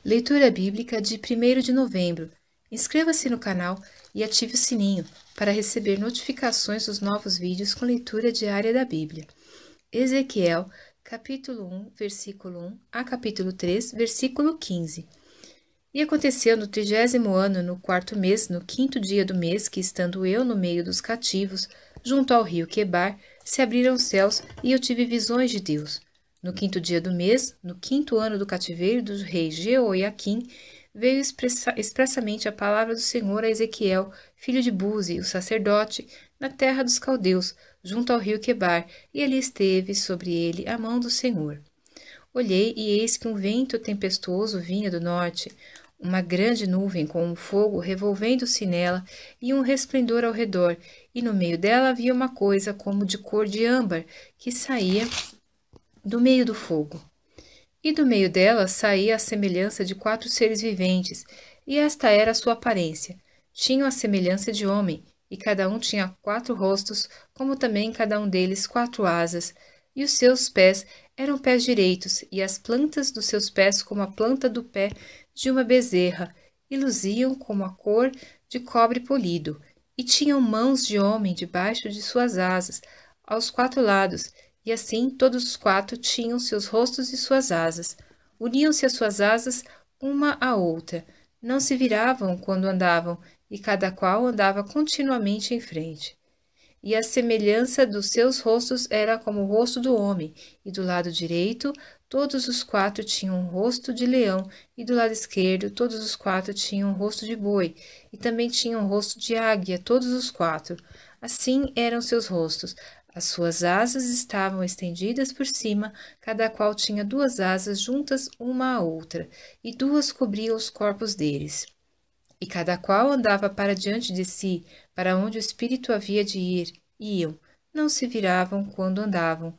Leitura bíblica de 1º de novembro. Inscreva-se no canal e ative o sininho para receber notificações dos novos vídeos com leitura diária da Bíblia. Ezequiel, capítulo 1, versículo 1 a capítulo 3, versículo 15. E aconteceu no 30º ano, no 4º mês, no 5º dia do mês, que estando eu no meio dos cativos, junto ao rio Quebar, se abriram os céus e eu tive visões de Deus. No 5º dia do mês, no 5º ano do cativeiro do rei Jeoiaquim, veio expressamente a palavra do Senhor a Ezequiel, filho de Buzi, o sacerdote, na terra dos caldeus, junto ao rio Quebar, e ali esteve sobre ele a mão do Senhor. Olhei, e eis que um vento tempestuoso vinha do norte, uma grande nuvem com um fogo revolvendo-se nela e um resplendor ao redor, e no meio dela havia uma coisa como de cor de âmbar que saía do meio do fogo. E do meio dela saía a semelhança de 4 seres viventes, e esta era a sua aparência. Tinham a semelhança de homem, e cada um tinha 4 rostos, como também cada um deles 4 asas, e os seus pés eram pés direitos, e as plantas dos seus pés como a planta do pé de uma bezerra, e luziam como a cor de cobre polido, e tinham mãos de homem debaixo de suas asas, aos 4 lados, e assim todos os 4 tinham seus rostos e suas asas. Uniam-se as suas asas uma à outra, não se viravam quando andavam, e cada qual andava continuamente em frente. E a semelhança dos seus rostos era como o rosto do homem, e do lado direito todos os 4 tinham um rosto de leão, e do lado esquerdo todos os 4 tinham um rosto de boi, e também tinham um rosto de águia, todos os 4. Assim eram seus rostos. As suas asas estavam estendidas por cima, cada qual tinha 2 asas juntas uma à outra, e 2 cobriam os corpos deles. E cada qual andava para diante de si, para onde o espírito havia de ir. Iam, não se viravam quando andavam.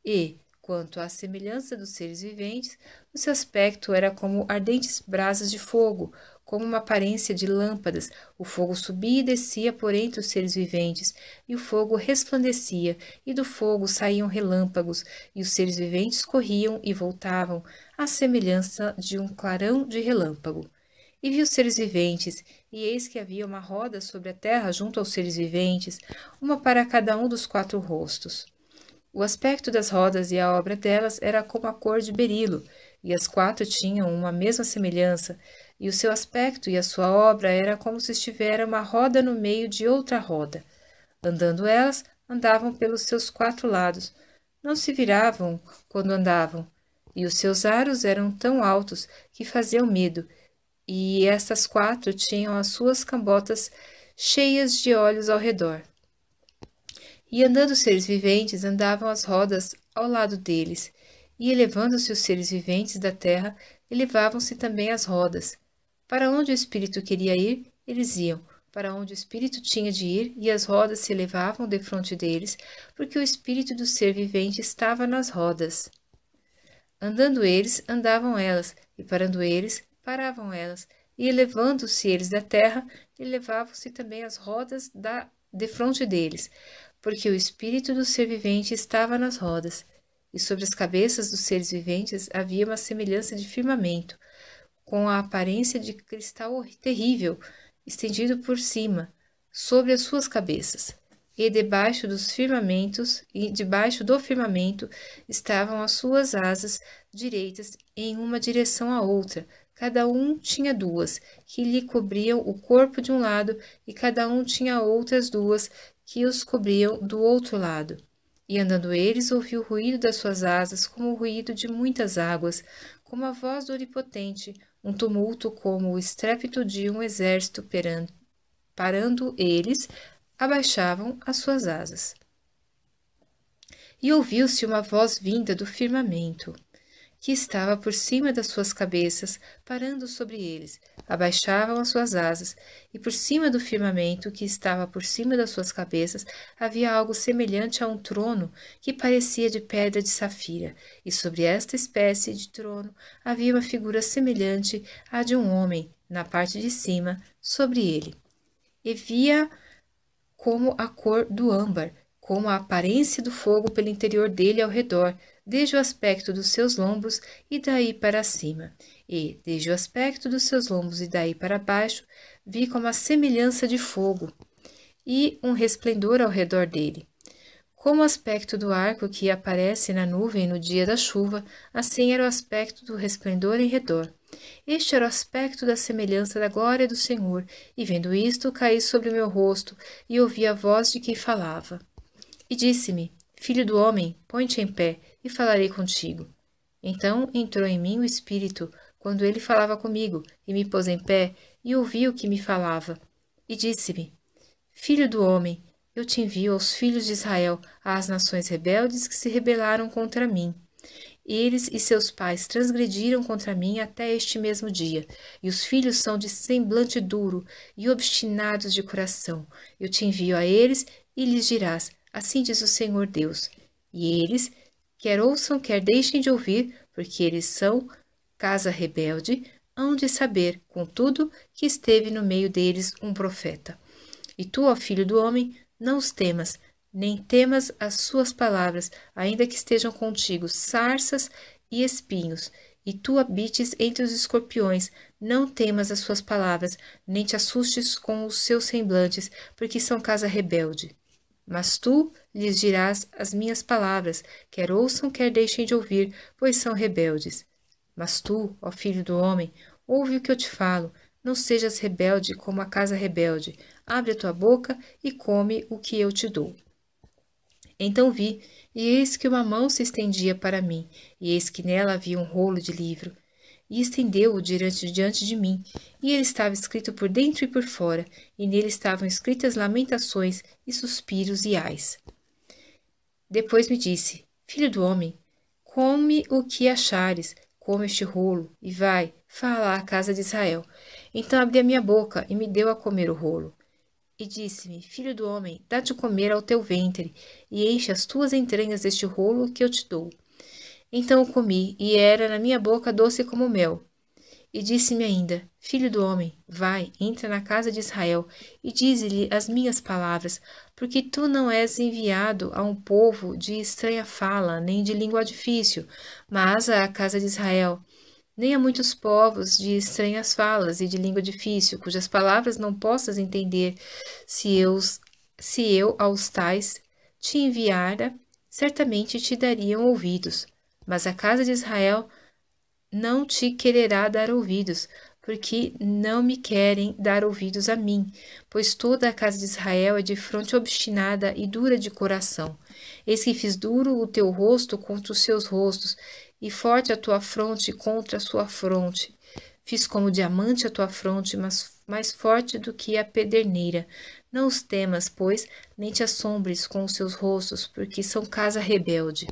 E, quanto à semelhança dos seres viventes, o seu aspecto era como ardentes brasas de fogo, como uma aparência de lâmpadas. O fogo subia e descia por entre os seres viventes, e o fogo resplandecia, e do fogo saíam relâmpagos, e os seres viventes corriam e voltavam, à semelhança de um clarão de relâmpago. E vi os seres viventes, e eis que havia uma roda sobre a terra junto aos seres viventes, uma para cada um dos 4 rostos. O aspecto das rodas e a obra delas era como a cor de berilo, e as 4 tinham uma mesma semelhança, e o seu aspecto e a sua obra era como se estivera uma roda no meio de outra roda. Andando elas, andavam pelos seus 4 lados, não se viravam quando andavam, e os seus aros eram tão altos que faziam medo, e estas 4 tinham as suas cambotas cheias de olhos ao redor. E andando os seres viventes, andavam as rodas ao lado deles, e elevando-se os seres viventes da terra, elevavam-se também as rodas. Para onde o espírito queria ir, eles iam, para onde o espírito tinha de ir, e as rodas se elevavam defronte deles, porque o espírito do ser vivente estava nas rodas. Andando eles, andavam elas, e parando eles, paravam elas, e elevando-se eles da terra, elevavam-se também as rodas defronte deles, porque o espírito do ser vivente estava nas rodas, e sobre as cabeças dos seres viventes havia uma semelhança de firmamento, com a aparência de cristal terrível, estendido por cima, sobre as suas cabeças. E debaixo dos firmamentos, e debaixo do firmamento, estavam as suas asas direitas em uma direção à outra. Cada um tinha 2, que lhe cobriam o corpo de um lado, e cada um tinha outras 2, que os cobriam do outro lado. E andando eles, ouviu o ruído das suas asas, como o ruído de muitas águas, como a voz do Onipotente, um tumulto como o estrépito de um exército parando eles, abaixavam as suas asas. E ouviu-se uma voz vinda do firmamento, que estava por cima das suas cabeças, parando sobre eles, abaixavam as suas asas, e por cima do firmamento, que estava por cima das suas cabeças, havia algo semelhante a um trono, que parecia de pedra de safira, e sobre esta espécie de trono havia uma figura semelhante à de um homem, na parte de cima, sobre ele. E via como a cor do âmbar, como a aparência do fogo pelo interior dele ao redor, desde o aspecto dos seus lombos e daí para cima. E, desde o aspecto dos seus lombos e daí para baixo, vi como a semelhança de fogo, e um resplendor ao redor dele. Como o aspecto do arco que aparece na nuvem no dia da chuva, assim era o aspecto do resplendor em redor. Este era o aspecto da semelhança da glória do Senhor, e vendo isto, caí sobre o meu rosto, e ouvi a voz de quem falava. E disse-me, Filho do homem, põe-te em pé, e falarei contigo. Então entrou em mim o Espírito, quando ele falava comigo, e me pôs em pé, e ouvi o que me falava. E disse-me, Filho do homem, eu te envio aos filhos de Israel, às nações rebeldes que se rebelaram contra mim. Eles e seus pais transgrediram contra mim até este mesmo dia, e os filhos são de semblante duro e obstinados de coração. Eu te envio a eles e lhes dirás, assim diz o Senhor Deus. E eles, quer ouçam, quer deixem de ouvir, porque eles são casa rebelde, hão de saber, contudo, que esteve no meio deles um profeta. E tu, ó filho do homem, não os temas, nem temas as suas palavras, ainda que estejam contigo sarças e espinhos, e tu habites entre os escorpiões, não temas as suas palavras, nem te assustes com os seus semblantes, porque são casa rebelde. Mas tu lhes dirás as minhas palavras, quer ouçam, quer deixem de ouvir, pois são rebeldes. Mas tu, ó filho do homem, ouve o que eu te falo, não sejas rebelde como a casa rebelde. Abre a tua boca e come o que eu te dou. Então vi, e eis que uma mão se estendia para mim, e eis que nela havia um rolo de livro. E estendeu-o diante de mim, e ele estava escrito por dentro e por fora, e nele estavam escritas lamentações e suspiros e ais. Depois me disse, Filho do homem, come o que achares, come este rolo, e vai, fala à casa de Israel. Então abri a minha boca, e me deu a comer o rolo. E disse-me, Filho do homem, dá de comer ao teu ventre, e enche as tuas entranhas deste rolo que eu te dou. Então o comi, e era na minha boca doce como mel. E disse-me ainda, Filho do homem, vai, entra na casa de Israel, e dize-lhe as minhas palavras, porque tu não és enviado a um povo de estranha fala, nem de língua difícil, mas à casa de Israel, nem a muitos povos de estranhas falas e de língua difícil, cujas palavras não possas entender, se eu aos tais te enviara, certamente te dariam ouvidos. Mas a casa de Israel não te quererá dar ouvidos, porque não me querem dar ouvidos a mim, pois toda a casa de Israel é de fronte obstinada e dura de coração. Eis que fiz duro o teu rosto contra os seus rostos, e forte a tua fronte contra a sua fronte. Fiz como diamante a tua fronte, mas mais forte do que a pederneira. Não os temas, pois, nem te assombres com os seus rostos, porque são casa rebelde.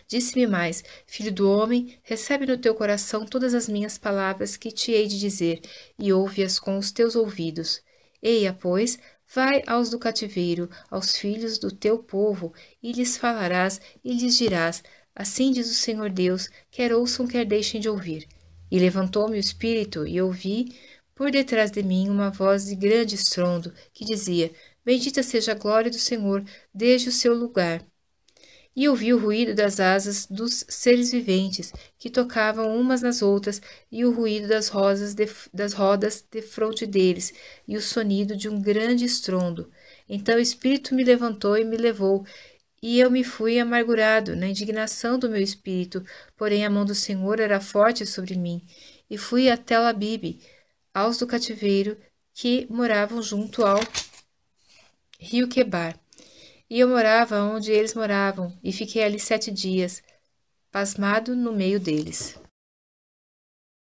Disse-me mais, filho do homem, recebe no teu coração todas as minhas palavras que te hei de dizer, e ouve-as com os teus ouvidos. Eia, pois, vai aos do cativeiro, aos filhos do teu povo, e lhes falarás, e lhes dirás, assim diz o Senhor Deus, quer ouçam, quer deixem de ouvir. E levantou-me o espírito, e ouvi, por detrás de mim, uma voz de grande estrondo, que dizia, bendita seja a glória do Senhor, desde o seu lugar. E ouvi o ruído das asas dos seres viventes, que tocavam umas nas outras, e o ruído das rodas defronte deles, e o sonido de um grande estrondo. Então o Espírito me levantou e me levou, e eu me fui amargurado na indignação do meu espírito, porém a mão do Senhor era forte sobre mim, e fui até Labibe, aos do cativeiro, que moravam junto ao rio Quebar. E eu morava onde eles moravam, e fiquei ali 7 dias, pasmado no meio deles.